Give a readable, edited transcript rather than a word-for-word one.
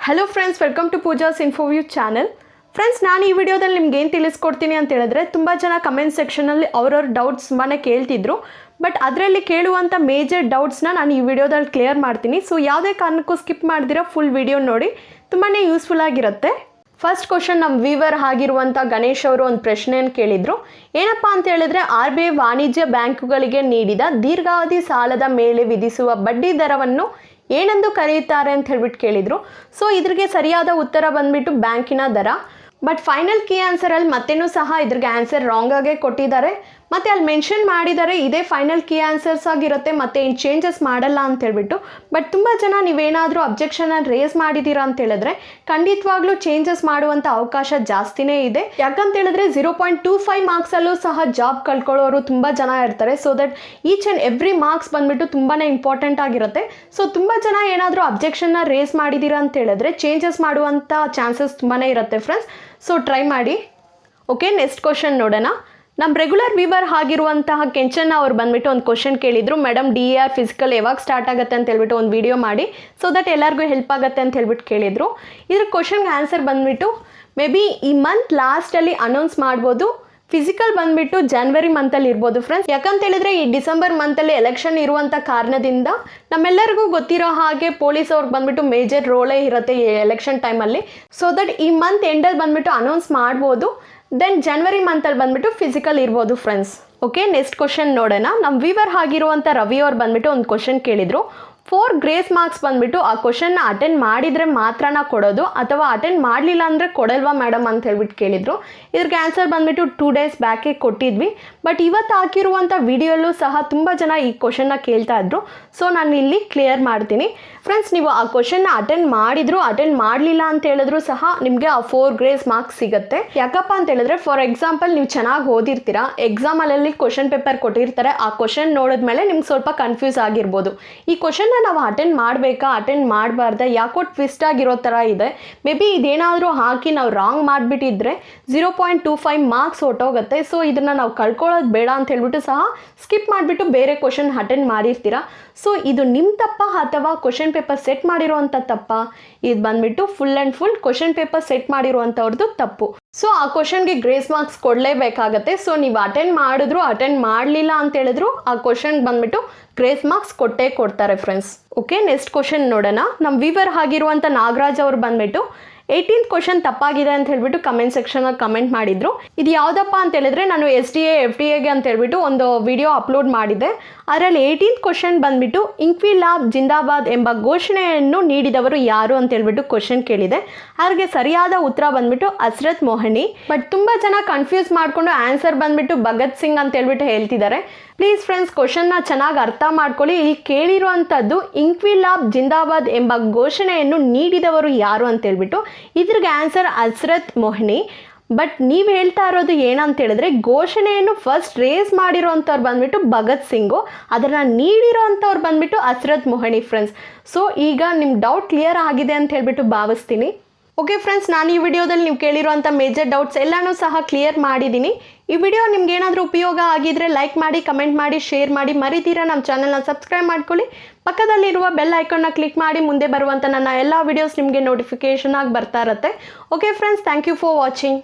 Hello friends, welcome to Pooja's Infoview channel. Friends, ನಾನು ಈ ವಿಡಿಯೋದಲ್ಲಿ ನಿಮ್ಗೆ ಏನು ತಿಳಿಸ್ಕೊಡ್ತೀನಿ ಅಂತ ಹೇಳಿದ್ರೆ, ತುಂಬ ಜನ ಕಮೆಂಟ್ ಸೆಕ್ಷನಲ್ಲಿ ಅವ್ರವ್ರ ಡೌಟ್ಸ್ ತುಂಬಾ ಕೇಳ್ತಿದ್ರು. ಬಟ್ ಅದರಲ್ಲಿ ಕೇಳುವಂಥ ಮೇಜರ್ ಡೌಟ್ಸ್ನ ನಾನು ಈ ವಿಡಿಯೋದಲ್ಲಿ ಕ್ಲಿಯರ್ ಮಾಡ್ತೀನಿ. ಸೊ ಯಾವುದೇ ಕಾರಣಕ್ಕೂ ಸ್ಕಿಪ್ ಮಾಡ್ದಿರೋ ಫುಲ್ ವಿಡಿಯೋ ನೋಡಿ, ತುಂಬಾ ಯೂಸ್ಫುಲ್ ಆಗಿರುತ್ತೆ. ಫಸ್ಟ್ ಕ್ವಶನ್ ನಮ್ಮ ವೀವರ್ ಆಗಿರುವಂಥ ಗಣೇಶ್ ಅವರು ಒಂದು ಪ್ರಶ್ನೆಯನ್ನು ಕೇಳಿದರು. ಏನಪ್ಪ ಅಂತ ಹೇಳಿದ್ರೆ, RBI ವಾಣಿಜ್ಯ ಬ್ಯಾಂಕುಗಳಿಗೆ ನೀಡಿದ ದೀರ್ಘಾವಧಿ ಸಾಲದ ಮೇಲೆ ವಿಧಿಸುವ ಬಡ್ಡಿ ದರವನ್ನು ಏನೆಂದು ಕರೆಯುತ್ತಾರೆ ಅಂತ ಹೇಳ್ಬಿಟ್ಟು ಕೇಳಿದರು. ಸೊ ಇದ್ರಿಗೆ ಸರಿಯಾದ ಉತ್ತರ ಬಂದ್ಬಿಟ್ಟು ಬ್ಯಾಂಕಿನ ದರ. ಬಟ್ ಫೈನಲ್ ಕೀ ಆನ್ಸರಲ್ಲಿ ಮತ್ತೇನೂ ಸಹ ಇದ್ರಿಗೆ ಆನ್ಸರ್ ರಾಂಗ್ ಆಗೇ ಕೊಟ್ಟಿದ್ದಾರೆ. ಮತ್ತು ಅಲ್ಲಿ ಮೆನ್ಷನ್ ಮಾಡಿದ್ದಾರೆ ಇದೇ ಫೈನಲ್ ಕೀ ಆನ್ಸರ್ಸ್ ಆಗಿರುತ್ತೆ, ಮತ್ತು ಏನು ಚೇಂಜಸ್ ಮಾಡಲ್ಲ ಅಂತ ಹೇಳ್ಬಿಟ್ಟು. ಬಟ್ ತುಂಬ ಜನ ನೀವೇನಾದರೂ ಅಬ್ಜೆಕ್ಷನನ್ನು ರೇಸ್ ಮಾಡಿದ್ದೀರಾ ಅಂತ ಹೇಳಿದ್ರೆ ಖಂಡಿತವಾಗ್ಲೂ ಚೇಂಜಸ್ ಮಾಡುವಂಥ ಅವಕಾಶ ಜಾಸ್ತಿನೇ ಇದೆ. ಯಾಕಂತ ಹೇಳಿದ್ರೆ 0.25 ಮಾರ್ಕ್ಸಲ್ಲೂ ಸಹ ಜಾಬ್ ಕಳ್ಕೊಳ್ಳೋರು ತುಂಬ ಜನ ಇರ್ತಾರೆ. So that each and every marks ಬಂದ್ಬಿಟ್ಟು ತುಂಬಾ ಇಂಪಾರ್ಟೆಂಟ್ ಆಗಿರುತ್ತೆ. ಸೊ ತುಂಬ ಜನ ಏನಾದರೂ ಅಬ್ಜೆಕ್ಷನ್ನ ರೇಸ್ ಮಾಡಿದ್ದೀರಾ ಅಂತ ಹೇಳಿದ್ರೆ ಚೇಂಜಸ್ ಮಾಡುವಂಥ ಚಾನ್ಸಸ್ ತುಂಬಾ ಇರುತ್ತೆ ಫ್ರೆಂಡ್ಸ್. ಸೊ ಟ್ರೈ ಮಾಡಿ. ಓಕೆ, ನೆಕ್ಸ್ಟ್ ಕ್ವಶನ್ ನೋಡೋಣ. ನಮ್ಮ ರೆಗ್ಯುಲರ್ ವೀವರ್ ಆಗಿರುವಂತಹ ಕೆಂಚನ್ನ ಅವ್ರು ಬಂದ್ಬಿಟ್ಟು ಒಂದು ಕ್ವಶನ್ ಕೇಳಿದ್ರು. ಮೇಡಮ್, DER ಫಿಸಿಕಲ್ ಯಾವಾಗ ಸ್ಟಾರ್ಟ್ ಆಗುತ್ತೆ ಅಂತ ಹೇಳ್ಬಿಟ್ಟು ಒಂದು ವಿಡಿಯೋ ಮಾಡಿ, ಸೊ ದಟ್ ಎಲ್ಲರಿಗೂ ಹೆಲ್ಪ್ ಆಗುತ್ತೆ ಅಂತ ಹೇಳ್ಬಿಟ್ಟು ಕೇಳಿದರು. ಇದ್ರ ಕ್ವಶನ್ಗೆ ಆನ್ಸರ್ ಬಂದ್ಬಿಟ್ಟು ಮೇ ಬಿ ಈ ಮಂತ್ ಲಾಸ್ಟಲ್ಲಿ ಅನೌನ್ಸ್ ಮಾಡ್ಬೋದು. ಫಿಸಿಕಲ್ ಬಂದ್ಬಿಟ್ಟು ಜನವರಿ ಮಂತಲ್ಲಿ ಇರ್ಬೋದು ಫ್ರೆಂಡ್ಸ್. ಯಾಕಂತ ಹೇಳಿದ್ರೆ ಈ ಡಿಸೆಂಬರ್ ಮಂತಲ್ಲಿ ಎಲೆಕ್ಷನ್ ಇರುವಂಥ ಕಾರಣದಿಂದ ನಮ್ಮೆಲ್ಲರಿಗೂ ಗೊತ್ತಿರೋ ಹಾಗೆ ಪೊಲೀಸ್ ಅವ್ರಿಗೆ ಬಂದ್ಬಿಟ್ಟು ಮೇಜರ್ ರೋಲೇ ಇರುತ್ತೆ ಈ ಎಲೆಕ್ಷನ್ ಟೈಮಲ್ಲಿ. ಸೊ ದಟ್ ಈ ಮಂತ್ ಎಂಡಲ್ಲಿ ಬಂದ್ಬಿಟ್ಟು ಅನೌನ್ಸ್ ಮಾಡ್ಬೋದು. ದೆನ್ ಜನವರಿ ಮಂತಲ್ಲಿ ಬಂದ್ಬಿಟ್ಟು ಫಿಸಿಕಲ್ ಇರ್ಬೋದು ಫ್ರೆಂಡ್ಸ್. ಓಕೆ, ನೆಕ್ಸ್ಟ್ ಕ್ವಶನ್ ನೋಡೋಣ. ನಮ್ಮ ವೀವರ್ ಆಗಿರುವಂಥ ರವಿ ಅವ್ರು ಬಂದ್ಬಿಟ್ಟು ಒಂದು ಕ್ವಶನ್ ಕೇಳಿದರು. 4 ಗ್ರೇಸ್ ಮಾರ್ಕ್ಸ್ ಬಂದ್ಬಿಟ್ಟು ಆ ಕ್ವಶನ್ನ ಅಟೆಂಡ್ ಮಾಡಿದರೆ ಮಾತ್ರನ ಕೊಡೋದು, ಅಥವಾ ಅಟೆಂಡ್ ಮಾಡಲಿಲ್ಲ ಅಂದರೆ ಕೊಡಲ್ವಾ ಮೇಡಮ್ ಅಂತ ಹೇಳ್ಬಿಟ್ಟು ಕೇಳಿದರು. ಇದ್ರಿಗೆ ಆನ್ಸರ್ ಬಂದ್ಬಿಟ್ಟು 2 ಡೇಸ್ ಬ್ಯಾಕೇ ಕೊಟ್ಟಿದ್ವಿ. ಬಟ್ ಇವತ್ತು ಹಾಕಿರುವಂಥ ವಿಡಿಯೋಲ್ಲೂ ಸಹ ತುಂಬ ಜನ ಈ ಕ್ವಶನ್ನ ಕೇಳ್ತಾ ಇದ್ರು. ಸೊ ನಾನು ಇಲ್ಲಿ ಕ್ಲಿಯರ್ ಮಾಡ್ತೀನಿ ಫ್ರೆಂಡ್ಸ್. ನೀವು ಆ ಕ್ವಶನ್ನ ಅಟೆಂಡ್ ಮಾಡಿದ್ರು ಅಟೆಂಡ್ ಮಾಡಲಿಲ್ಲ ಅಂತ ಹೇಳಿದ್ರು ಸಹ ನಿಮಗೆ ಆ 4 ಗ್ರೇಸ್ ಮಾರ್ಕ್ಸ್ ಸಿಗುತ್ತೆ. ಯಾಕಪ್ಪ ಅಂತ ಹೇಳಿದ್ರೆ, ಫಾರ್ ಎಕ್ಸಾಂಪಲ್ ನೀವು ಚೆನ್ನಾಗಿ ಓದಿರ್ತೀರಾ, ಎಕ್ಸಾಮಲ್ಲಿ ಕ್ವಶನ್ ಪೇಪರ್ ಕೊಟ್ಟಿರ್ತಾರೆ, ಆ ಕ್ವಶನ್ ನೋಡಿದ್ಮೇಲೆ ನಿಮ್ಗೆ ಸ್ವಲ್ಪ ಕನ್ಫ್ಯೂಸ್ ಆಗಿರ್ಬೋದು. ಈ ಕ್ವಶನ್ನ ನಾವು ಅಟೆಂಡ್ ಮಾಡಬೇಕಾ ಅಟೆಂಡ್ ಮಾಡಬಾರ್ದ, ಯಾಕೋ ಟ್ವಿಸ್ಟ್ ಆಗಿರೋ ಥರ ಇದೆ, ಮೇ ಬಿ ಇದೇನಾದರೂ ಹಾಕಿ ನಾವು ರಾಂಗ್ ಮಾಡಿಬಿಟ್ಟಿದ್ರೆ 0.25 ಮಾರ್ಕ್ಸ್ ಹೊಟ್ಟೋಗುತ್ತೆ. ಸೊ ಇದನ್ನು ನಾವು ಕಳ್ಕೊಳ್ಳೋದು ಬೇಡ ಅಂತ ಹೇಳ್ಬಿಟ್ಟು ಸಹ ಸ್ಕಿಪ್ ಮಾಡಿಬಿಟ್ಟು ಬೇರೆ ಕ್ವಶನ್ ಅಟೆಂಡ್ ಮಾಡಿರ್ತೀರಾ. ಸೊ ಇದು ನಿಮ್ಮ ತಪ್ಪ ಅಥವಾ ಕ್ವಶನ್ ಪೇಪರ್ ಸೆಟ್ ಮಾಡಿರುವಂಥ ತಪ್ಪ? ಇದು ಬಂದ್ಬಿಟ್ಟು full and full question paper set ಮಾಡಿರುವಂಥವ್ರದ್ದು ತಪ್ಪು. ಸೊ ಆ ಕ್ವಶನ್ಗೆ ಗ್ರೇಸ್ ಮಾರ್ಕ್ಸ್ ಕೊಡಲೇಬೇಕಾಗತ್ತೆ. ಸೊ ನೀವು ಅಟೆಂಡ್ ಮಾಡಿದ್ರು ಅಟೆಂಡ್ ಮಾಡಲಿಲ್ಲ ಅಂತ ಹೇಳಿದ್ರು ಆ ಕ್ವಶನ್ಗೆ ಬಂದ್ಬಿಟ್ಟು ಗ್ರೇಸ್ ಮಾರ್ಕ್ಸ್ ಕೊಟ್ಟೇ ಕೊಡ್ತಾರೆ ಫ್ರೆಂಡ್ಸ್. ಓಕೆ, ನೆಕ್ಸ್ಟ್ ಕ್ವಶನ್ ನೋಡೋಣ. ನಮ್ಮ ವೀವರ್ ಆಗಿರುವಂಥ ನಾಗರಾಜ್ ಅವರು ಬಂದ್ಬಿಟ್ಟು 18th ಕ್ವಶನ್ ತಪ್ಪಾಗಿದೆ ಅಂತ ಹೇಳ್ಬಿಟ್ಟು ಕಮೆಂಟ್ ಸೆಕ್ಷನಲ್ಲಿ ಕಮೆಂಟ್ ಮಾಡಿದ್ರು. ಇದು ಯಾವುದಪ್ಪ ಅಂತ ಹೇಳಿದ್ರೆ, ನಾನು SDA FDAಗೆ ಅಂತ ಹೇಳ್ಬಿಟ್ಟು ಒಂದು ವಿಡಿಯೋ ಅಪ್ಲೋಡ್ ಮಾಡಿದ್ದೆ. ಅದರಲ್ಲಿ 18th ಕ್ವಶನ್ ಬಂದ್ಬಿಟ್ಟು ಇನ್ಕ್ವಿಲಾಬ್ ಜಿಂದಾಬಾದ್ ಎಂಬ ಘೋಷಣೆಯನ್ನು ನೀಡಿದವರು ಯಾರು ಅಂತ ಹೇಳ್ಬಿಟ್ಟು ಕ್ವಶನ್ ಕೇಳಿದೆ. ಅವ್ರಿಗೆ ಸರಿಯಾದ ಉತ್ತರ ಬಂದ್ಬಿಟ್ಟು ಹಸ್ರತ್ ಮೊಹನಿ. ಬಟ್ ತುಂಬ ಜನ ಕನ್ಫ್ಯೂಸ್ ಮಾಡಿಕೊಂಡು ಆನ್ಸರ್ ಬಂದ್ಬಿಟ್ಟು ಭಗತ್ ಸಿಂಗ್ ಅಂತ ಹೇಳ್ಬಿಟ್ಟು ಹೇಳ್ತಿದ್ದಾರೆ. ಪ್ಲೀಸ್ ಫ್ರೆಂಡ್ಸ್, ಕ್ವಶನ್ನ ಚೆನ್ನಾಗಿ ಅರ್ಥ ಮಾಡ್ಕೊಳ್ಳಿ. ಇಲ್ಲಿ ಕೇಳಿರುವಂಥದ್ದು ಇನ್ಕ್ವಿಲಾಬ್ ಜಿಂದಾಬಾದ್ ಎಂಬ ಘೋಷಣೆಯನ್ನು ನೀಡಿದವರು ಯಾರು ಅಂತ ಹೇಳ್ಬಿಟ್ಟು. ಇದ್ರಿಗೆ ಆನ್ಸರ್ ಹಸ್ರತ್ ಮೊಹನಿ. ಬಟ್ ನೀವು ಹೇಳ್ತಾ ಇರೋದು ಏನಂತ ಹೇಳಿದ್ರೆ, ಘೋಷಣೆಯನ್ನು ಫಸ್ಟ್ ರೇಸ್ ಮಾಡಿರೋಂಥವ್ರು ಬಂದ್ಬಿಟ್ಟು ಭಗತ್ ಸಿಂಗು, ಅದನ್ನು ನೀಡಿರೋಂಥವ್ರು ಬಂದ್ಬಿಟ್ಟು ಹಸ್ರತ್ ಮೊಹನಿ ಫ್ರೆಂಡ್ಸ್. ಸೊ ಈಗ ನಿಮ್ಮ ಡೌಟ್ ಕ್ಲಿಯರ್ ಆಗಿದೆ ಅಂತ ಹೇಳ್ಬಿಟ್ಟು ಭಾವಿಸ್ತೀನಿ. ಓಕೆ ಫ್ರೆಂಡ್ಸ್, ನಾನು ಈ ವಿಡಿಯೋದಲ್ಲಿ ನೀವು ಕೇಳಿರುವಂಥ ಮೇಜರ್ ಡೌಟ್ಸ್ ಎಲ್ಲನೂ ಸಹ ಕ್ಲಿಯರ್ ಮಾಡಿದ್ದೀನಿ. ಈ ವಿಡಿಯೋ ನಿಮ್ಗೆ ಏನಾದರೂ ಉಪಯೋಗ ಆಗಿದ್ರೆ ಲೈಕ್ ಮಾಡಿ, ಕಮೆಂಟ್ ಮಾಡಿ, ಶೇರ್ ಮಾಡಿ. ಮರಿತೀರಾ ನಮ್ಮ ಚಾನಲ್ನ ಸಬ್ಸ್ಕ್ರೈಬ್ ಮಾಡ್ಕೊಳ್ಳಿ. ಪಕ್ಕದಲ್ಲಿರುವ ಬೆಲ್ ಐಕಾನ್ನ ಕ್ಲಿಕ್ ಮಾಡಿ, ಮುಂದೆ ಬರುವಂಥ ನನ್ನ ಎಲ್ಲ ವಿಡಿಯೋಸ್ ನಿಮಗೆ ನೋಟಿಫಿಕೇಷನ್ ಆಗಿ ಬರ್ತಾ ಇರುತ್ತೆ. Okay friends, thank you for watching.